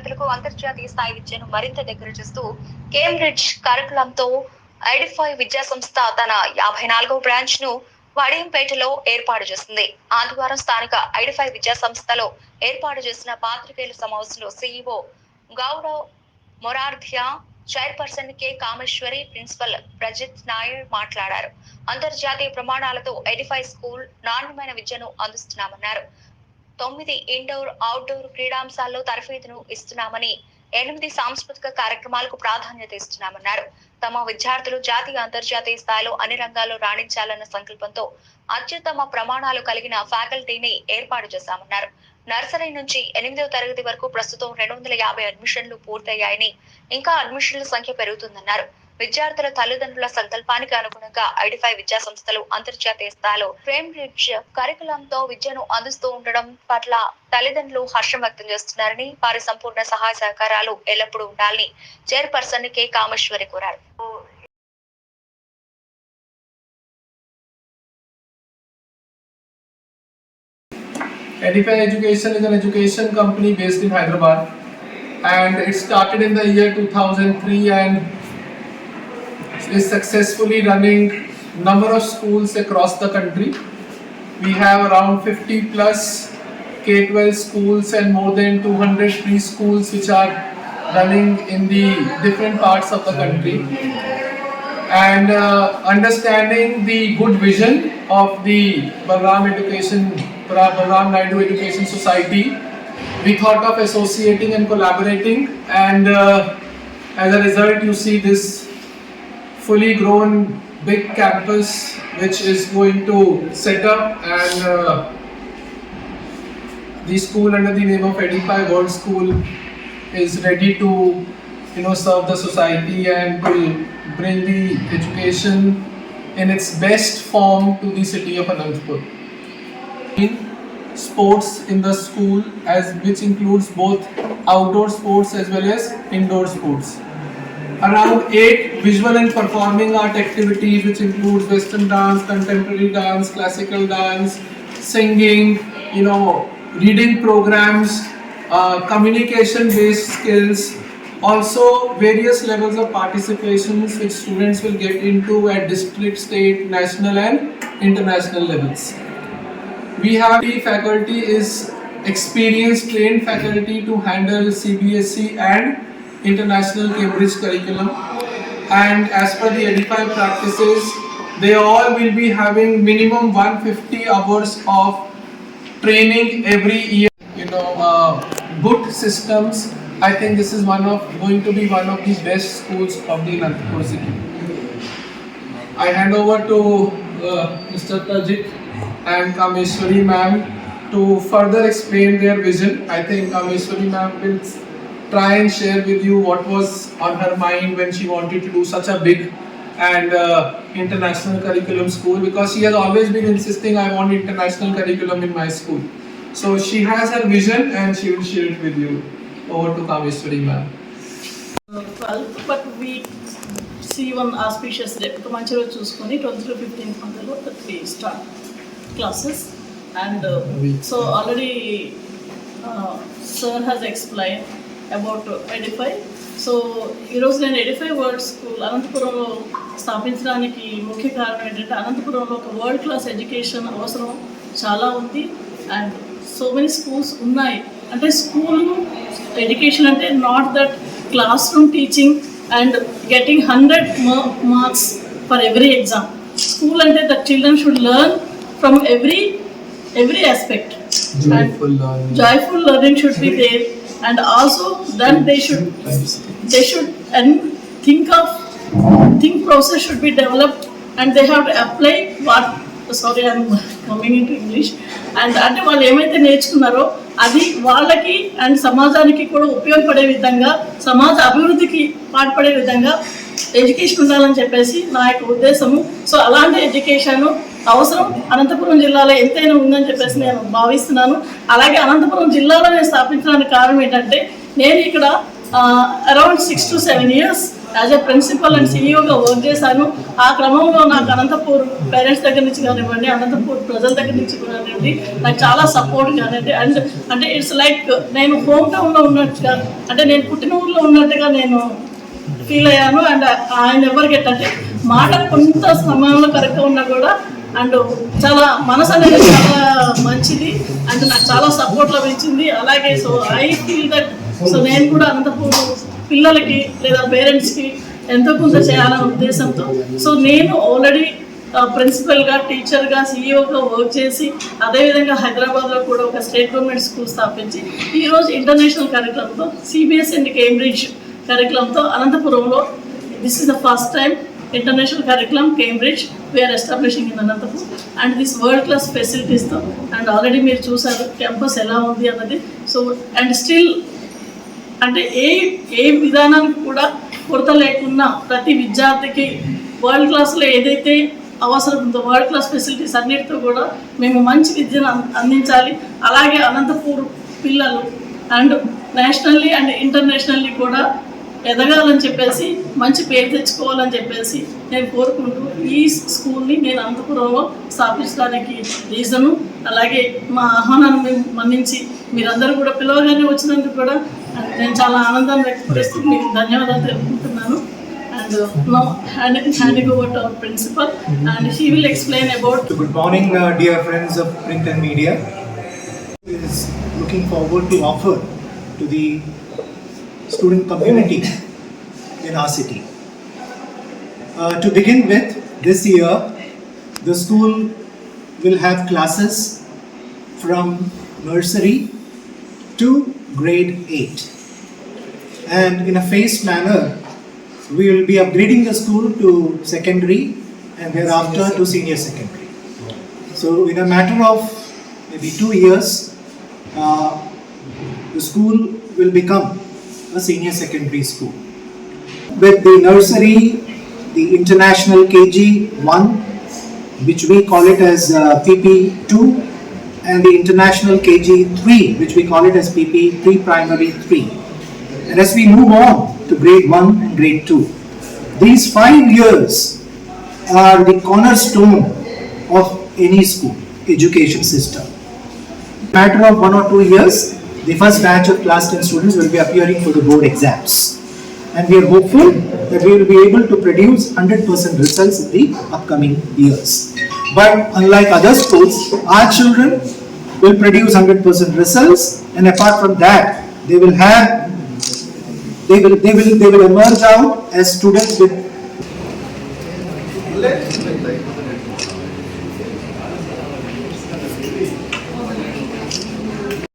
విద్యార్థులకు అంతర్జాతీయ స్థాయి విద్యను మరింత దగ్గర చేస్తూ కేంబ్రిడ్జ్ కరికులంతో ఎడిఫై విద్యా సంస్థ తన 54వ బ్రాంచ్ ను వడియంపేటలో ఏర్పాటు చేసింది. ఆదివారం స్థానిక ఎడిఫై విద్యా సంస్థలో ఏర్పాటు చేసిన పాత్రికేయుల సమావేశంలో CEO Gaurav Morardhia, chairperson K Kameshwari, principal Prajith Nair మాట్లాడారు. అంతర్జాతీయ ప్రమాణాలతో ఎడిఫై స్కూల్ నాణ్యమైన విద్యను అందిస్తున్నామన్నారు. 9 ఇండోర్, అవుట్డోర్ క్రీడాంశాల్లో తరఫేదును ఇస్తున్నామని, 8 సాంస్కృతిక కార్యక్రమాలకు ప్రాధాన్యత ఇస్తున్నామన్నారు. తమ విద్యార్థులు జాతీయ, అంతర్జాతీయ స్థాయిలో అన్ని రంగాల్లో రాణించాలన్న సంకల్పంతో అత్యుత్తమ ప్రమాణాలు కలిగిన ఫ్యాకల్టీని ఏర్పాటు చేశామన్నారు. నర్సరీ నుంచి 8వ తరగతి వరకు ప్రస్తుతం 250 అడ్మిషన్లు పూర్తయ్యాయని, ఇంకా అడ్మిషన్ల సంఖ్య పెరుగుతుందన్నారు. విద్యార్థుల తల్లిదండ్రుల సంకల్పానికి అనుగుణంగా ఎడిఫై విద్యా సంస్థలు అంతర్జాతీయ స్థాయిలో కేంబ్రిడ్జ్ కరికులంతో విద్యను అందిస్తూ ఉండడం పట్ల తల్లిదండ్రులు హర్షం వ్యక్తం చేస్తున్నారని, వారి సంపూర్ణ సహాయ సహకారాలు ఎల్లప్పుడూ ఉండాలని చైర్పర్సన్ కె కామేశ్వరి కోరారు. Edify Education is an education company based in Hyderabad, and it started in the year 2003 and is successfully running number of schools across the country. We have around 50 plus K-12 schools and more than 200 preschools which are running in the different parts of the country. And understanding the good vision of the Balram Naidu Education Society, we thought of associating and collaborating, and as a result you see this fully grown big campus which is going to set up, and the school under the name of Edify World School is ready to serve the society and to bring the education in its best form to the city of Anantapur. Sports in the school, which includes both outdoor sports as well as indoor sports. Around 8 visual and performing art activities which includes western dance, contemporary dance, classical dance, singing, reading programs, communication based skills, also various levels of participations which students will get into at district, state, national and international levels. We have the faculty is experienced trained faculty to handle CBSE and international Cambridge curriculum, and as per the Edify practices they all will be having minimum 150 hours of training every year. Good systems. I think this is going to be one of the best schools of the Anantapur city. I hand over to Mr. Tajik and Kameshwari ma'am to further explain their vision. I think Kameshwari ma'am will try and share with you what was on her mind when she wanted to do such a big and international curriculum school, because she has always been insisting, I want international curriculum in my school. So she has her vision and she will share it with you. Over to Kameshwari ma'am. 12th, but we see one auspicious day. Manchiro choosukoni 12th to 15th mandalo that we start classes, and so already sir has explained about Edify. So ఈరోజు నేను Edify world school అనంతపురంలో స్థాపించడానికి ముఖ్య కారణం ఏంటంటే, అనంతపురంలో ఒక world class education అవసరం చాలా ఉంది, అండ్ సో మెనీ స్కూల్స్ ఉన్నాయి. అంటే స్కూల్ ఎడ్యుకేషన్ అంటే not that classroom teaching and getting 100 marks for every exam. School అంటే that children should learn from every aspect. Joyful learning should be there, and also then they should and think process should be developed, and they have to apply what, sorry I'm coming into English, and అంటే వాళ్ళు ఏమైతే నేర్చుకున్నారో అది వాళ్ళకి and సమాజానికి కూడా ఉపయోగపడే విధంగా, సమాజ అభివృద్ధికి పాటుపడే విధంగా ఎడ్యుకేషన్ ఉండాలని చెప్పేసి నా యొక్క ఉద్దేశము. సో అలాంటి ఎడ్యుకేషన్ అవసరం అనంతపురం జిల్లాలో ఎంతైనా ఉందని చెప్పేసి నేను భావిస్తున్నాను. అలాగే అనంతపురం జిల్లాలో నేను స్థాపించడానికి కారణం ఏంటంటే, నేను ఇక్కడ around 6 to 7 years as a principal and సిఇఓగా వర్క్ చేశాను. ఆ క్రమంలో నాకు అనంతపూర్ పేరెంట్స్ దగ్గర నుంచి కానివ్వండి, అనంతపూర్ ప్రజల దగ్గర నుంచి కానివ్వండి, నాకు చాలా సపోర్ట్ కానివ్వండి. అండ్ అంటే ఇట్స్ లైక్ నేను హోమ్ టౌన్లో ఉన్నట్టుగా, అంటే నేను పుట్టిన ఊర్లో ఉన్నట్టుగా నేను ఫీల్ అయ్యాను. అండ్ ఆయన ఎవరు గెట్ అంటే మాట కొంత సమయంలో కరెక్ట్గా ఉన్నా కూడా అండ్ చాలా మనసు అనేది చాలా మంచిది అండ్ నాకు చాలా సపోర్ట్ లభించింది. అలాగే so I feel that so నేను కూడా అనంతపూర్ పిల్లలకి లేదా పేరెంట్స్కి ఎంతో కొంత చేయాలనే ఉద్దేశంతో సో నేను ఆల్రెడీ ప్రిన్సిపల్గా, టీచర్గా, సిఇఓగా వర్క్ చేసి అదేవిధంగా హైదరాబాద్లో కూడా ఒక స్టేట్ గవర్నమెంట్ స్కూల్ స్థాపించి ఈరోజు ఇంటర్నేషనల్ కరికులంతో సిబిఎస్ఈ అండ్ కేంబ్రిడ్జ్ కరికులంతో అనంతపురంలో this is the first time international curriculum Cambridge we're establishing in Anantapur and this world class ఫెసిలిటీస్తో అండ్ ఆల్రెడీ మీరు చూసారు క్యాంపస్ ఎలా ఉంది అన్నది. సో అండ్ స్టిల్ అంటే ఏ విధానానికి కూడా కొరత లేకుండా ప్రతి విద్యార్థికి వరల్డ్ క్లాస్లో ఏదైతే అవసరం ఉందో వరల్డ్ క్లాస్ ఫెసిలిటీస్ అన్నిటితో కూడా మేము మంచి విద్యను అందించాలి. అలాగే అనంతపూర్ పిల్లలు అండ్ నేషనల్లీ అండ్ ఇంటర్నేషనల్లీ కూడా ఎదగాలని చెప్పేసి మంచి పేరు తెచ్చుకోవాలని చెప్పేసి నేను కోరుకుంటూ ఈ స్కూల్ని నేను అనంతపురంలో స్థాపించడానికి రీజను. అలాగే మా ఆహ్వానాన్ని మేము మన్నించి మీరందరూ కూడా పిలవగానే వచ్చినందుకు కూడా నేను చాలా ఆనందాన్ని వ్యక్తపరుస్తూ మీకు ధన్యవాదాలు తెలుపుకుంటున్నాను. And now handing over to our principal and he will explain about. Good morning, dear friends of print and media. Is looking forward to offer to the student community in our city. To begin with, this year the school will have classes from nursery to grade 8, and in a phased manner we will be upgrading the school to secondary and thereafter to senior secondary. So in a matter of maybe 2 years, the school will become a senior secondary school. With the nursery, the international KG1, which we call it as PP2, and the international KG3, which we call it as PP pre-primary 3. And as we move on to grade 1 and grade 2, these 5 years are the cornerstone of any school education system. In a matter of 1 or 2 years, the first batch of class 10 students will be appearing for the board exams, and we are hopeful that we will be able to produce 100% results in the upcoming years. But unlike other schools, our children will produce 100% results, and apart from that, they will emerge out as students with